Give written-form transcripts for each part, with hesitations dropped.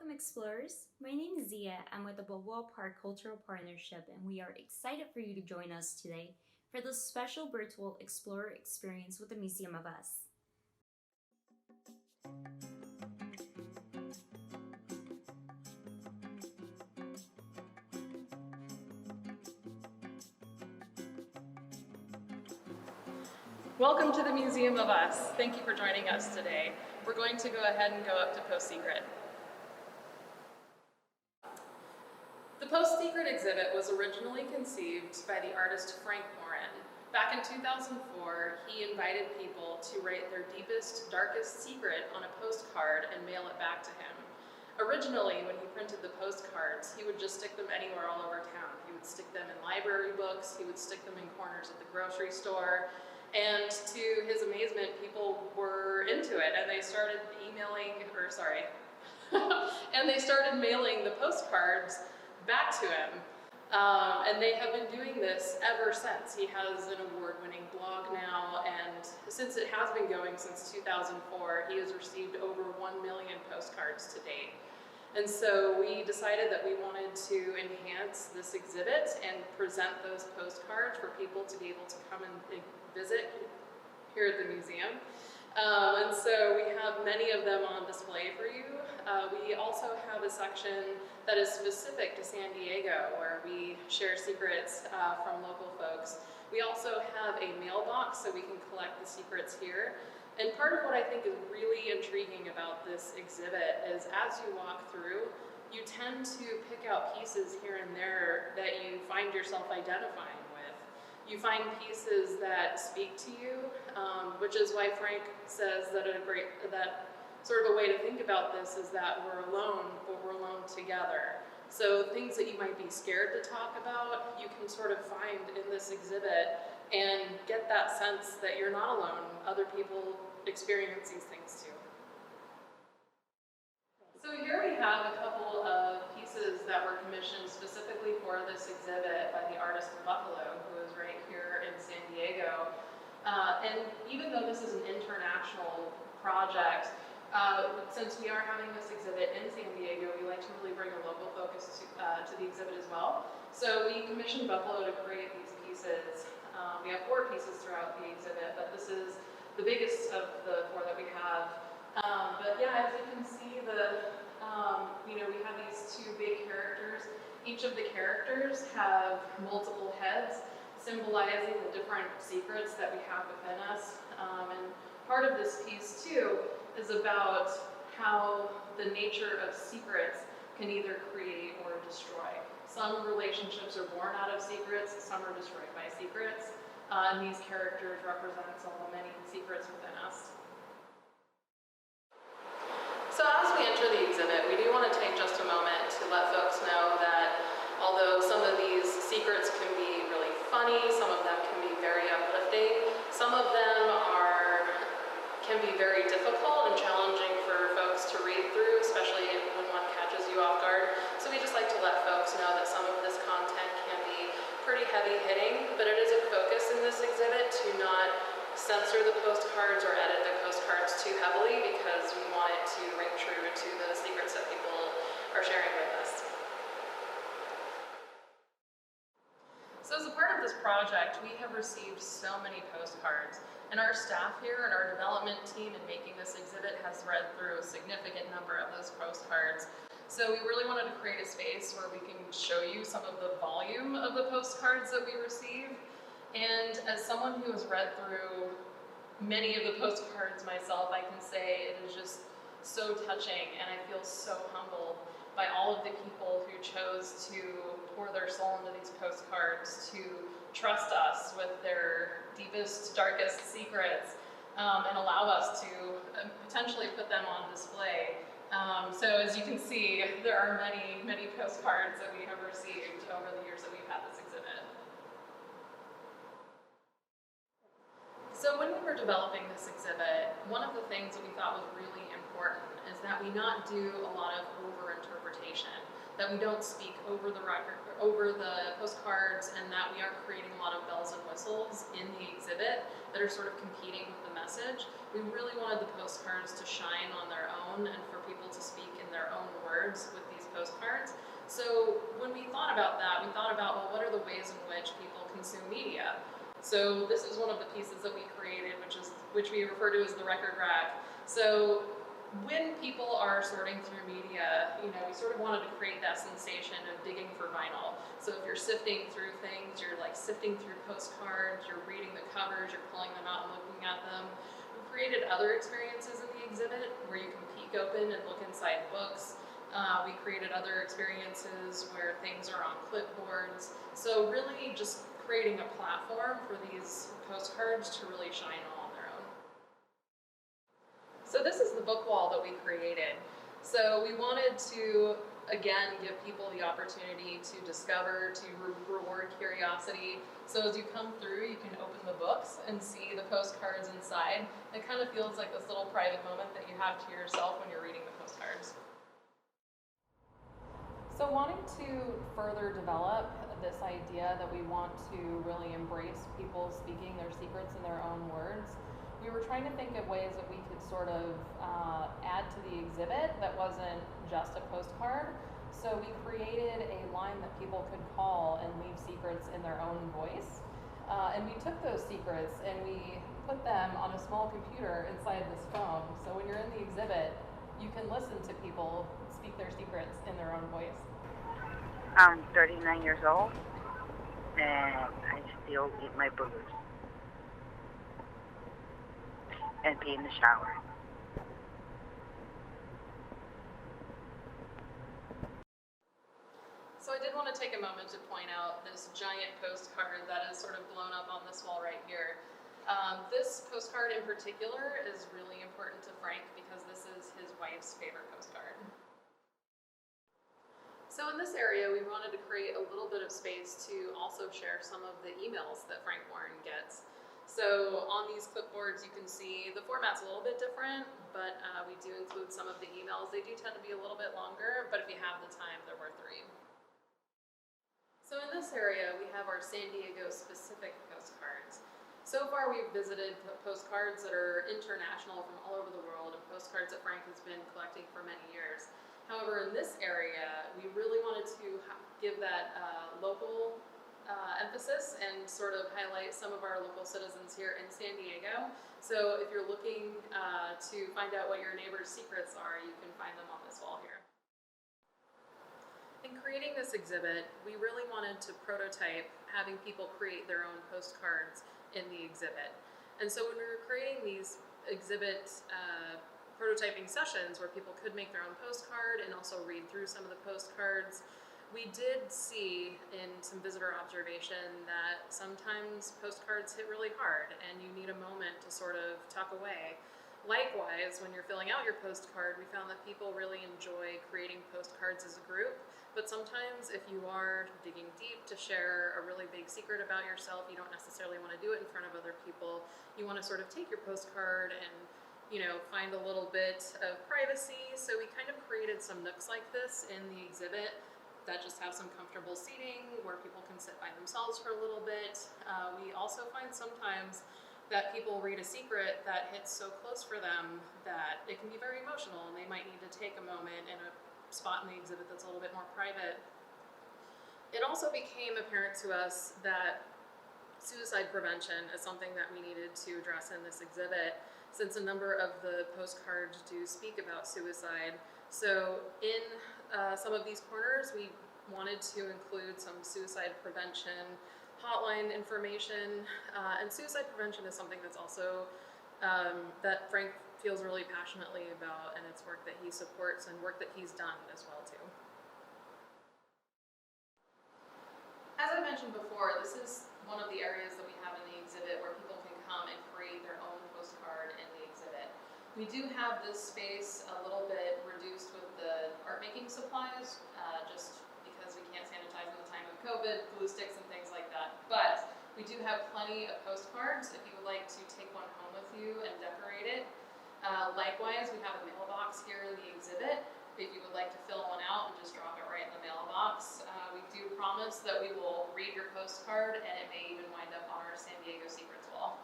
Welcome explorers, my name is Zia. I'm with the Balboa Park Cultural Partnership and we are excited for you to join us today for this special virtual explorer experience with the Museum of Us. Welcome to the Museum of Us. Thank you for joining us today. We're going to go ahead and go up to PostSecret. The PostSecret exhibit was originally conceived by the artist Frank Morin. Back in 2004, he invited people to write their deepest, darkest secret on a postcard and mail it back to him. Originally, when he printed the postcards, he would just stick them anywhere all over town. He would stick them in library books, he would stick them in corners at the grocery store, and to his amazement, people were into it, and they started and they started mailing the postcards back to him. And they have been doing this ever since. He has an award-winning blog now, and since it has been going since 2004, he has received over 1 million postcards to date. And so we decided that we wanted to enhance this exhibit and present those postcards for people to be able to come and visit here at the museum. And so we have many of them on display for you. We also have a section that is specific to San Diego where we share secrets from local folks. We also have a mailbox so we can collect the secrets here. And part of what I think is really intriguing about this exhibit is as you walk through, you tend to pick out pieces here and there that you find yourself identifying with. You find pieces that speak to you, which is why Frank says that sort of a way to think about this is that we're alone, but we're alone together. So things that you might be scared to talk about, you can sort of find in this exhibit and get that sense that you're not alone. Other people experience these things too. So here we have a couple of pieces that were commissioned specifically for this exhibit by the artist Balboa, who is right here in San Diego. And even though this is an international project, since we are having this exhibit in San Diego, we like to really bring a local focus to the exhibit as well. So we commissioned Balboa to create these pieces. We have 4 pieces throughout the exhibit, but this is the biggest of the 4 that we have. But yeah, as you can see, we have these 2 big characters. Each of the characters have multiple heads, symbolizing the different secrets that we have within us. And part of this piece too is about how the nature of secrets can either create or destroy. Some relationships are born out of secrets, some are destroyed by secrets, and these characters represent some of the many secrets within us. So as we enter the exhibit, we do want to take just a moment to let folks know that although some of these secrets can be really funny, some of them can be very uplifting, some of them can be very difficult and challenging for folks to read through, especially when one catches you off guard. So we just like to let folks know that some of this content can be pretty heavy-hitting, but it is a focus in this exhibit to not censor the postcards or edit the postcards too heavily because we want it to ring true to the secrets that people are sharing with us. So as a part of this project, we have received so many postcards, and our staff here and our development team in making this exhibit has read through a significant number of those postcards. So we really wanted to create a space where we can show you some of the volume of the postcards that we receive. And as someone who has read through many of the postcards myself, I can say it is just so touching, and I feel so humbled by all of the people who chose to pour their soul into these postcards, to trust us with their deepest, darkest secrets, and allow us to potentially put them on display. So as you can see, there are many, many postcards that we have received over the years that we've had this exhibit. So when we were developing this exhibit, one of the things that we thought was really important is that we not do a lot of over-interpretation, that we don't speak over the postcards, and that we aren't creating a lot of bells and whistles in the exhibit that are sort of competing with the message. We really wanted the postcards to shine on their own and for people to speak in their own words rewards with these postcards. So when we thought about that, we thought about, well, what are the ways in which people consume media? So this is one of the pieces that we created, which we refer to as the record rack. So when people are sorting through media, we sort of wanted to create that sensation of digging for vinyl. So if you're sifting through things, you're like sifting through postcards, you're reading the covers, you're pulling them out and looking at them. We created other experiences in the exhibit where you can peek open and look inside books. We created other experiences where things are on clipboards. So really just creating a platform for these postcards to really shine on their own. So this is the book wall that we created. So we wanted to, again, give people the opportunity to discover, to reward curiosity. So as you come through, you can open the books and see the postcards inside. It kind of feels like this little private moment that you have to yourself when you're reading the postcards. So wanting to further develop this idea that we want to really embrace people speaking their secrets in their own words, we were trying to think of ways that we could sort of add to the exhibit that wasn't just a postcard. So we created a line that people could call and leave secrets in their own voice. And we took those secrets and we put them on a small computer inside this phone. So when you're in the exhibit, you can listen to people speak their secrets in their own voice. I'm 39 years old and I still eat my boogers and pee in the shower. So I did want to take a moment to point out this giant postcard that is sort of blown up on this wall right here. This postcard in particular is really important to Frank because this is his wife's favorite postcard. So in this area, we wanted to create a little bit of space to also share some of the emails that Frank Warren gets. So on these clipboards, you can see the format's a little bit different, but we do include some of the emails. They do tend to be a little bit longer, but if you have the time, they're worth the read. So in this area, we have our San Diego specific postcards. So far, we've visited postcards that are international from all over the world and postcards that Frank has been collecting for many years. However, in this area, we really wanted to give that local emphasis and sort of highlight some of our local citizens here in San Diego. So if you're looking to find out what your neighbor's secrets are, you can find them on this wall here. In creating this exhibit, we really wanted to prototype having people create their own postcards in the exhibit. And so when we were creating these exhibit prototyping sessions where people could make their own postcard and also read through some of the postcards, we did see in some visitor observation that sometimes postcards hit really hard and you need a moment to sort of tuck away. Likewise, when you're filling out your postcard, we found that people really enjoy creating postcards as a group, but sometimes if you are digging deep to share a really big secret about yourself, you don't necessarily want to do it in front of other people. You want to sort of take your postcard and find a little bit of privacy. So we kind of created some nooks like this in the exhibit that just have some comfortable seating where people can sit by themselves for a little bit. We also find sometimes that people read a secret that hits so close for them that it can be very emotional and they might need to take a moment in a spot in the exhibit that's a little bit more private. It also became apparent to us that suicide prevention is something that we needed to address in this exhibit, since a number of the postcards do speak about suicide. So in some of these corners, we wanted to include some suicide prevention hotline information, and suicide prevention is something that's also that Frank feels really passionately about, and it's work that he supports and work that he's done as well too. As I mentioned before, this is one of the areas that we have in the exhibit where people can come and create their own postcard in the exhibit. We do have this space a little bit reduced with the art making supplies, just because we can't sanitize in the time of COVID, glue sticks and things like that. But we do have plenty of postcards if you would like to take one home with you and decorate it. Likewise, we have a mailbox here in the exhibit. If you would like to fill one out and just drop it right in the mailbox, we do promise that we will read your postcard and it may even wind up on our San Diego Secrets wall.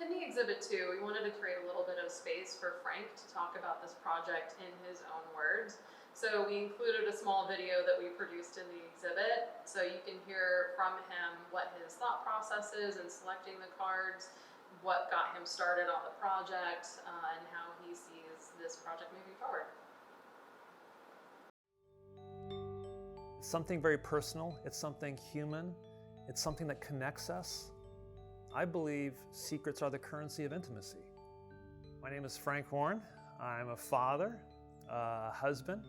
In the exhibit too, we wanted to create a little bit of space for Frank to talk about this project in his own words. So we included a small video that we produced in the exhibit, so you can hear from him what his thought process is in selecting the cards, what got him started on the project, and how he sees this project moving forward. It's something very personal, it's something human, it's something that connects us. I believe secrets are the currency of intimacy. My name is Frank Warren. I'm a father, a husband.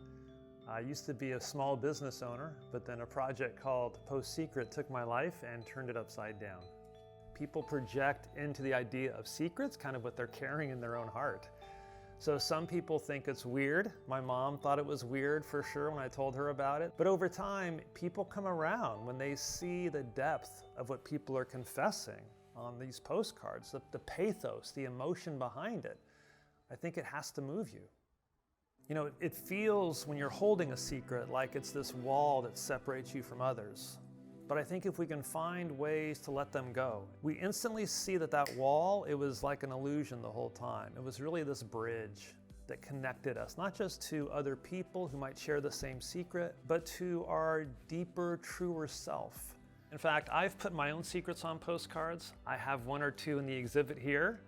I used to be a small business owner, but then a project called PostSecret took my life and turned it upside down. People project into the idea of secrets kind of what they're carrying in their own heart. So some people think it's weird. My mom thought it was weird for sure when I told her about it. But over time, people come around when they see the depth of what people are confessing on these postcards, the pathos, the emotion behind it. I think it has to move you. You know, it feels when you're holding a secret like it's this wall that separates you from others. But I think if we can find ways to let them go, we instantly see that that wall, it was like an illusion the whole time. It was really this bridge that connected us, not just to other people who might share the same secret, but to our deeper, truer self. In fact, I've put my own secrets on postcards. I have one or two in the exhibit here.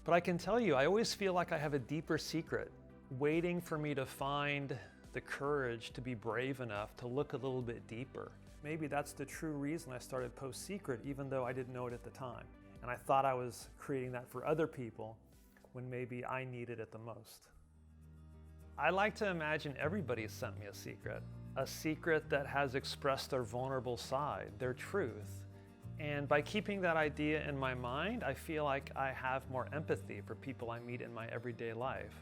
But I can tell you, I always feel like I have a deeper secret waiting for me to find the courage to be brave enough to look a little bit deeper. Maybe that's the true reason I started PostSecret, even though I didn't know it at the time. And I thought I was creating that for other people when maybe I needed it the most. I like to imagine everybody sent me a secret that has expressed their vulnerable side, their truth. And by keeping that idea in my mind, I feel like I have more empathy for people I meet in my everyday life.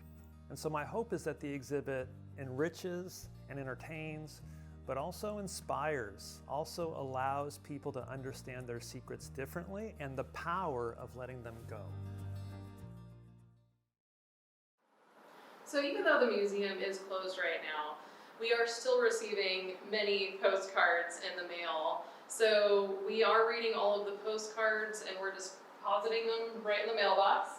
And so my hope is that the exhibit enriches and entertains, but also inspires, also allows people to understand their secrets differently and the power of letting them go. So even though the museum is closed right now, we are still receiving many postcards in the mail. So we are reading all of the postcards and we're just depositing them right in the mailbox.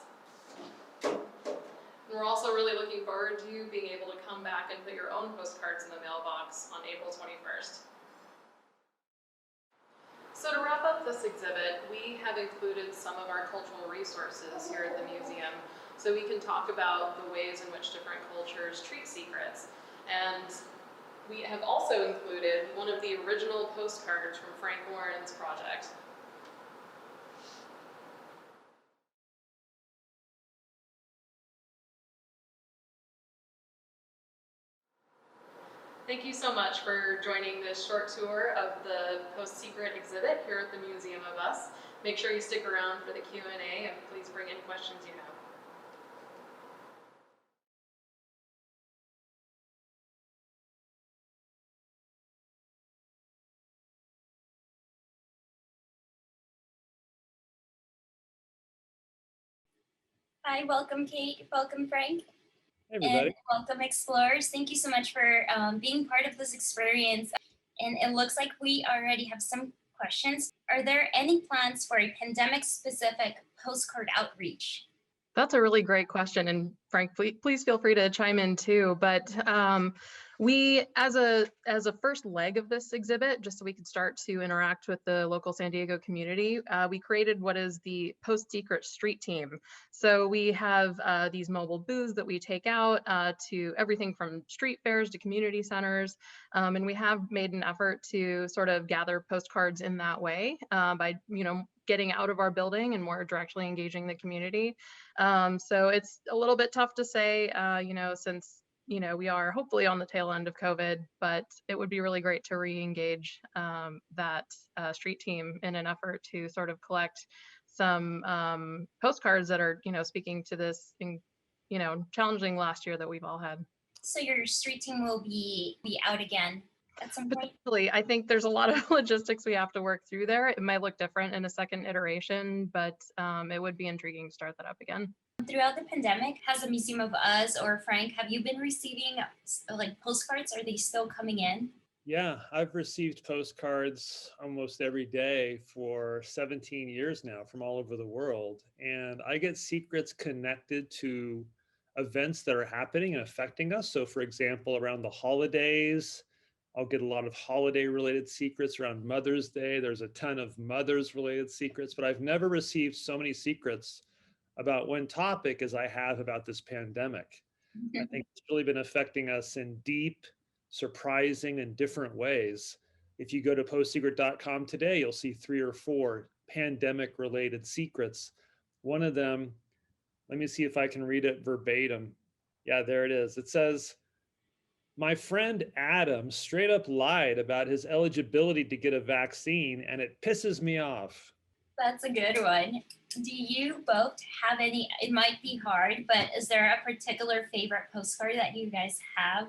And we're also really looking forward to you being able to come back and put your own postcards in the mailbox on April 21st. So to wrap up this exhibit, we have included some of our cultural resources here at the museum so we can talk about the ways in which different cultures treat secrets. And we have also included one of the original postcards from Frank Warren's project. Thank you so much for joining this short tour of the PostSecret exhibit here at the Museum of Us. Make sure you stick around for the Q&A and please bring any questions you have. Hi, welcome Kate, welcome Frank. Hey everybody. And welcome explorers. Thank you so much for being part of this experience. And it looks like we already have some questions. Are there any plans for a pandemic-specific postcard outreach? That's a really great question. And Frank, please feel free to chime in too. But we, as a first leg of this exhibit, just so we could start to interact with the local San Diego community, we created what is the PostSecret Street Team. So we have these mobile booths that we take out to everything from street fairs to community centers. And we have made an effort to sort of gather postcards in that way by, getting out of our building and more directly engaging the community. So it's a little bit tough to say, since we are hopefully on the tail end of COVID, but it would be really great to re-engage that street team in an effort to sort of collect some postcards that are, speaking to this, challenging last year that we've all had. So your street team will be out again at some point? Potentially. I think there's a lot of logistics we have to work through there. It might look different in a second iteration, but it would be intriguing to start that up again. Throughout the pandemic, has the Museum of Us or Frank, have you been receiving like postcards? Are they still coming in? Yeah, I've received postcards almost every day for 17 years now from all over the world. And I get secrets connected to events that are happening and affecting us. So, for example, around the holidays, I'll get a lot of holiday related secrets. Around Mother's Day, there's a ton of mothers related secrets, but I've never received so many secrets about one topic as I have about this pandemic. I think it's really been affecting us in deep, surprising, and different ways. If you go to postsecret.com today, you'll see 3 or 4 pandemic related secrets. One of them, let me see if I can read it verbatim. Yeah, there it is. It says, my friend Adam straight up lied about his eligibility to get a vaccine, and it pisses me off. That's a good one. Do you both have any? It might be hard, but is there a particular favorite postcard that you guys have?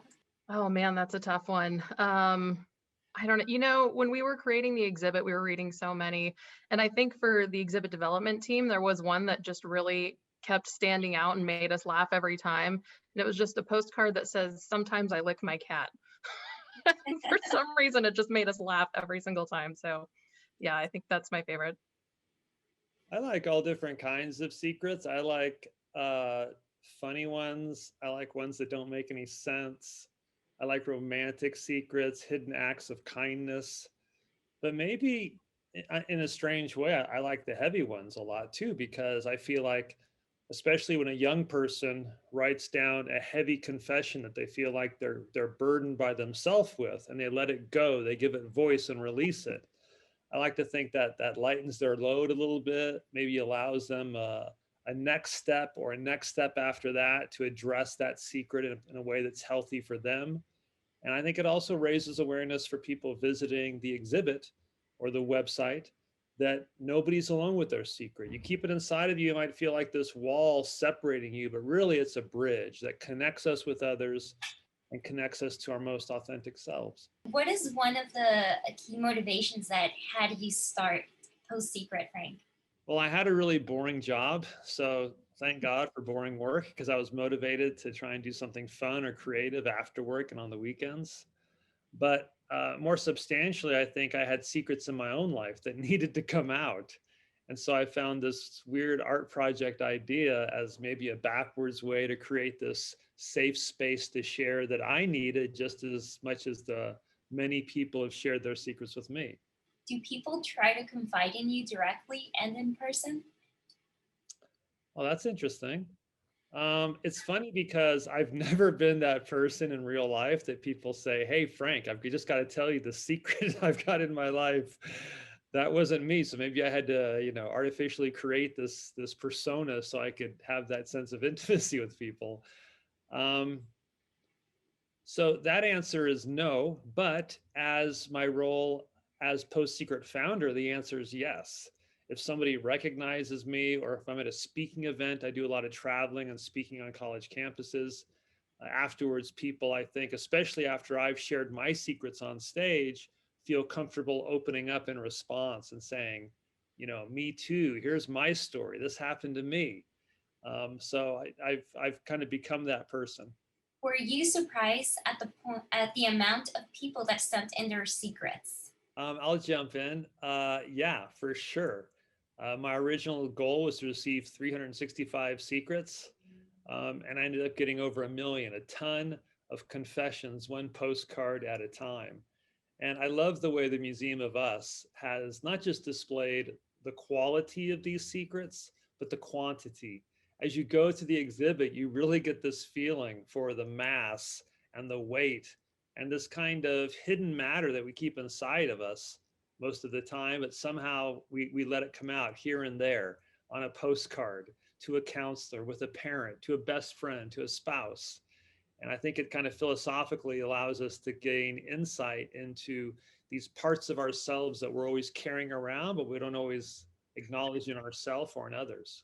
Oh man, that's a tough one. I don't know. When we were creating the exhibit, we were reading so many. And I think for the exhibit development team, there was one that just really kept standing out and made us laugh every time. And it was just a postcard that says, "Sometimes I lick my cat." And for some reason, it just made us laugh every single time. So yeah, I think that's my favorite. I like all different kinds of secrets. I like funny ones. I like ones that don't make any sense. I like romantic secrets, hidden acts of kindness. But maybe in a strange way, I like the heavy ones a lot too, because I feel like, especially when a young person writes down a heavy confession that they feel like they're burdened by themselves with, and they let it go, they give it voice and release it. I like to think that that lightens their load a little bit, maybe allows them a next step or a next step after that to address that secret in a way that's healthy for them. And I think it also raises awareness for people visiting the exhibit or the website that nobody's alone with their secret. You keep it inside of you, you might feel like this wall separating you, but really it's a bridge that connects us with others and connects us to our most authentic selves. What is one of the key motivations that had you start Post Secret, Frank? Well, I had a really boring job. So thank God for boring work, because I was motivated to try and do something fun or creative after work and on the weekends. But more substantially, I think I had secrets in my own life that needed to come out. And so I found this weird art project idea as maybe a backwards way to create this safe space to share that I needed just as much as the many people have shared their secrets with me. Do people try to confide in you directly and in person? Well, that's interesting. It's funny because I've never been that person in real life that people say, "Hey, Frank, I've just got to tell you the secret I've got in my life." That wasn't me. So maybe I had to, artificially create this persona so I could have that sense of intimacy with people. Um, so that answer is no. But as my role as Post Secret founder, the answer is yes. If somebody recognizes me, or if I'm at a speaking event, I do a lot of traveling and speaking on college campuses. Afterwards, people, I think, especially after I've shared my secrets on stage, feel comfortable opening up in response and saying, me too. Here's my story. This happened to me. So I've kind of become that person. Were you surprised at the amount of people that sent in their secrets? I'll jump in. Yeah, for sure. My original goal was to receive 365 secrets, and I ended up getting over 1 million, a ton of confessions, one postcard at a time. And I love the way the Museum of Us has not just displayed the quality of these secrets, but the quantity. As you go to the exhibit, you really get this feeling for the mass and the weight and this kind of hidden matter that we keep inside of us most of the time, but somehow we let it come out here and there on a postcard, to a counselor, with a parent, to a best friend, to a spouse. And I think it kind of philosophically allows us to gain insight into these parts of ourselves that we're always carrying around, but we don't always acknowledge in ourselves or in others.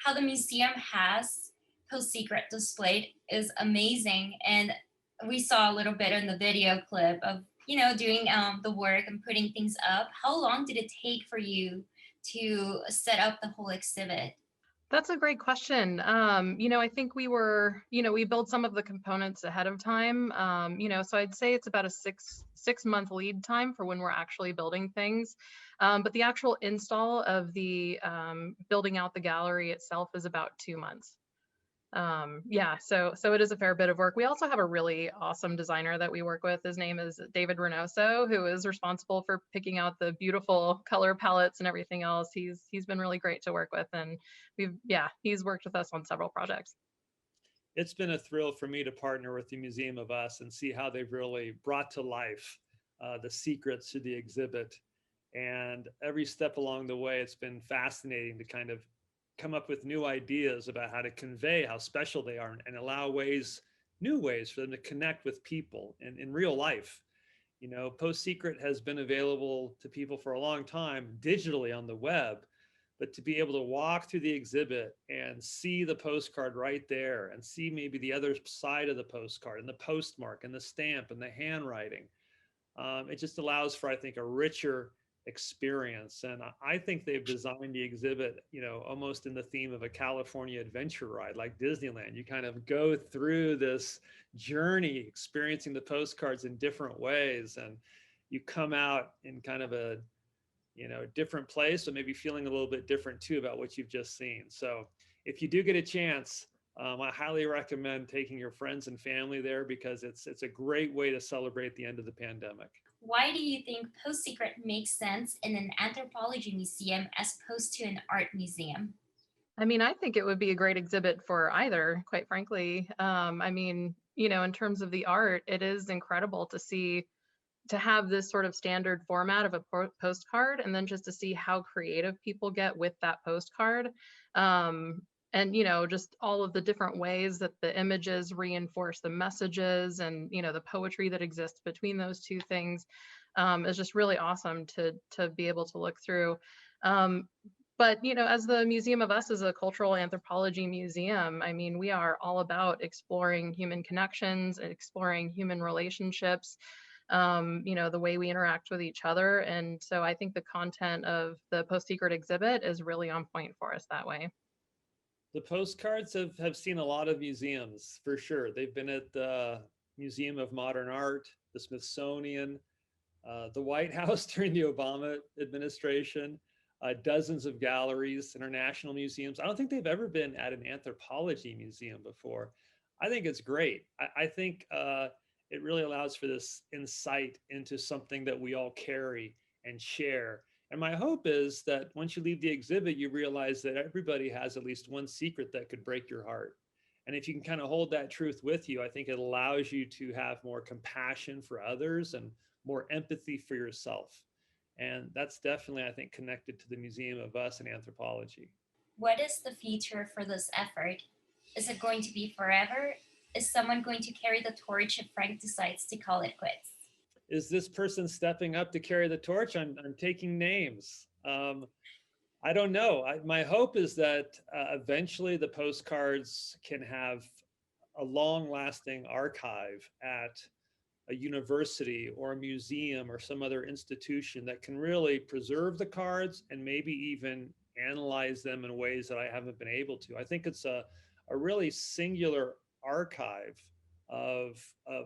How the museum has Post Secret displayed is amazing. And we saw a little bit in the video clip of, doing the work and putting things up. How long did it take for you to set up the whole exhibit? That's a great question. I think we build some of the components ahead of time. So I'd say it's about a six month lead time for when we're actually building things. But the actual install of the building out the gallery itself is about 2 months. So it is a fair bit of work. We also have a really awesome designer that we work with. His name is David Reynoso, who is responsible for picking out the beautiful color palettes and everything else. He's been really great to work with, and he's worked with us on several projects. It's been a thrill for me to partner with the Museum of Us and see how they've really brought to life the secrets to the exhibit. And every step along the way, it's been fascinating to kind of come up with new ideas about how to convey how special they are and allow new ways for them to connect with people in real life. PostSecret has been available to people for a long time digitally on the web, but to be able to walk through the exhibit and see the postcard right there and see maybe the other side of the postcard and the postmark and the stamp and the handwriting, it just allows for, I think, a richer experience. And I think they've designed the exhibit, almost in the theme of a California adventure ride, like Disneyland. You kind of go through this journey, experiencing the postcards in different ways, and you come out in kind of a different place, but maybe feeling a little bit different too about what you've just seen. So if you do get a chance, I highly recommend taking your friends and family there, because it's a great way to celebrate the end of the pandemic. Why do you think PostSecret makes sense in an anthropology museum as opposed to an art museum? I mean, I think it would be a great exhibit for either, quite frankly. In terms of the art, it is incredible to have this sort of standard format of a postcard, and then just to see how creative people get with that postcard. And just all of the different ways that the images reinforce the messages, and the poetry that exists between those two things is just really awesome to be able to look through. But as the Museum of Us is a cultural anthropology museum, I mean, we are all about exploring human connections and exploring human relationships, the way we interact with each other. And so I think the content of the PostSecret exhibit is really on point for us that way. The postcards have seen a lot of museums for sure. They've been at the Museum of Modern Art, the Smithsonian, the White House during the Obama administration, dozens of galleries, international museums. I don't think they've ever been at an anthropology museum before. I think it's great. I think it really allows for this insight into something that we all carry and share. And my hope is that once you leave the exhibit, you realize that everybody has at least one secret that could break your heart. And if you can kind of hold that truth with you, I think it allows you to have more compassion for others and more empathy for yourself. And that's definitely, I think, connected to the Museum of Us and anthropology. What is the future for this effort? Is it going to be forever? Is someone going to carry the torch if Frank decides to call it quits? Is this person stepping up to carry the torch? I'm taking names. I don't know. My hope is that eventually the postcards can have a long-lasting archive at a university or a museum or some other institution that can really preserve the cards and maybe even analyze them in ways that I haven't been able to. I think it's a really singular archive of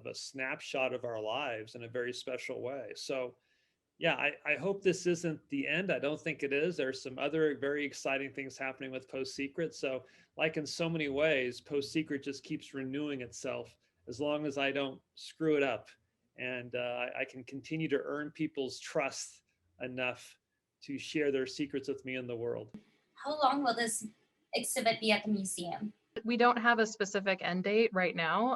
a snapshot of our lives in a very special way. So yeah, I hope this isn't the end. I don't think it is. There's some other very exciting things happening with PostSecret. So like in so many ways, PostSecret just keeps renewing itself as long as I don't screw it up. And I can continue to earn people's trust enough to share their secrets with me in the world. How long will this exhibit be at the museum? We don't have a specific end date right now.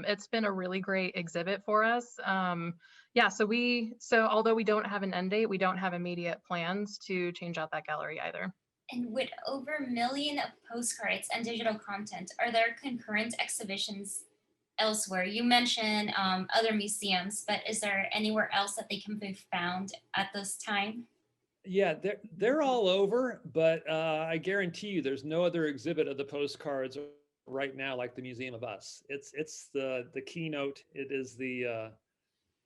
It's been a really great exhibit for us. So although we don't have an end date, we don't have immediate plans to change out that gallery either. And with over a million of postcards and digital content, are there concurrent exhibitions elsewhere? You mentioned other museums, but is there anywhere else that they can be found at this time? Yeah, they're all over, but I guarantee you there's no other exhibit of the postcards right now like the Museum of Us. It's the keynote. It is the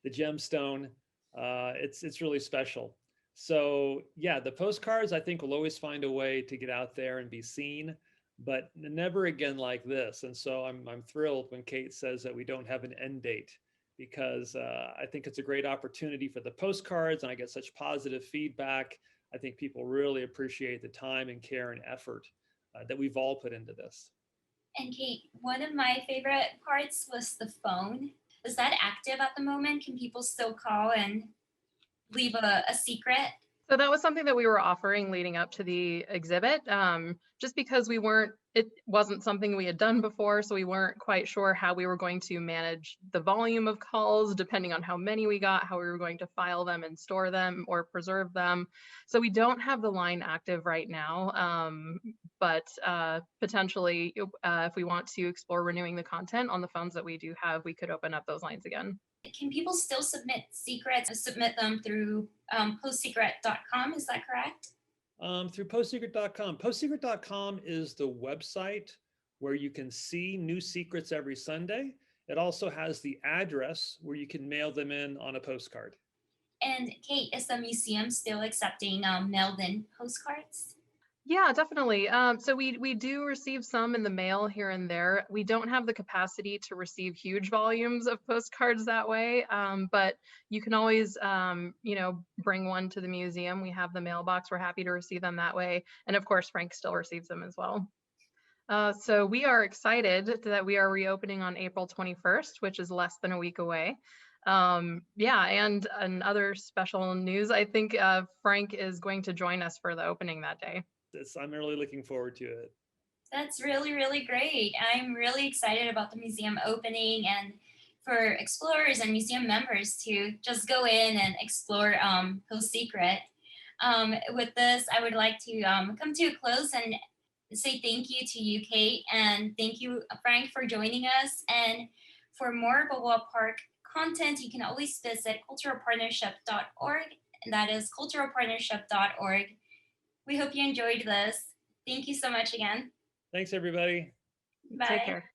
gemstone. It's really special. So yeah, the postcards I think will always find a way to get out there and be seen. but never again like this. And so I'm thrilled when Kate says that we don't have an end date, because I think it's a great opportunity for the postcards, and I get such positive feedback. I think people really appreciate the time and care and effort that we've all put into this. And Kate, one of my favorite parts was the phone. Is that active at the moment? Can people still call and leave a secret? So that was something that we were offering leading up to the exhibit, just because it wasn't something we had done before, so we weren't quite sure how we were going to manage the volume of calls, depending on how many we got, how we were going to file them and store them or preserve them. So we don't have the line active right now, but potentially, if we want to explore renewing the content on the phones that we do have, we could open up those lines again. Can people still submit secrets, submit them through postsecret.com? Is that correct? Through postsecret.com. Postsecret.com is the website where you can see new secrets every Sunday. It also has the address where you can mail them in on a postcard. And Kate, is the museum still accepting mailed in postcards? Yeah, definitely. So we do receive some in the mail here and there. We don't have the capacity to receive huge volumes of postcards that way, but you can always, bring one to the museum. We have the mailbox. We're happy to receive them that way. And of course, Frank still receives them as well. So we are excited that we are reopening on April 21st, which is less than a week away. And other special news, I think Frank is going to join us for the opening that day. I'm really looking forward to it. That's really, really great. I'm really excited about the museum opening, and for explorers and museum members to just go in and explore PostSecret. With this, I would like to come to a close and say thank you to you, Kate, and thank you, Frank, for joining us. And for more Balboa Park content, you can always visit culturalpartnership.org, and that is culturalpartnership.org. We hope you enjoyed this. Thank you so much again. Thanks, everybody. Bye. Take care.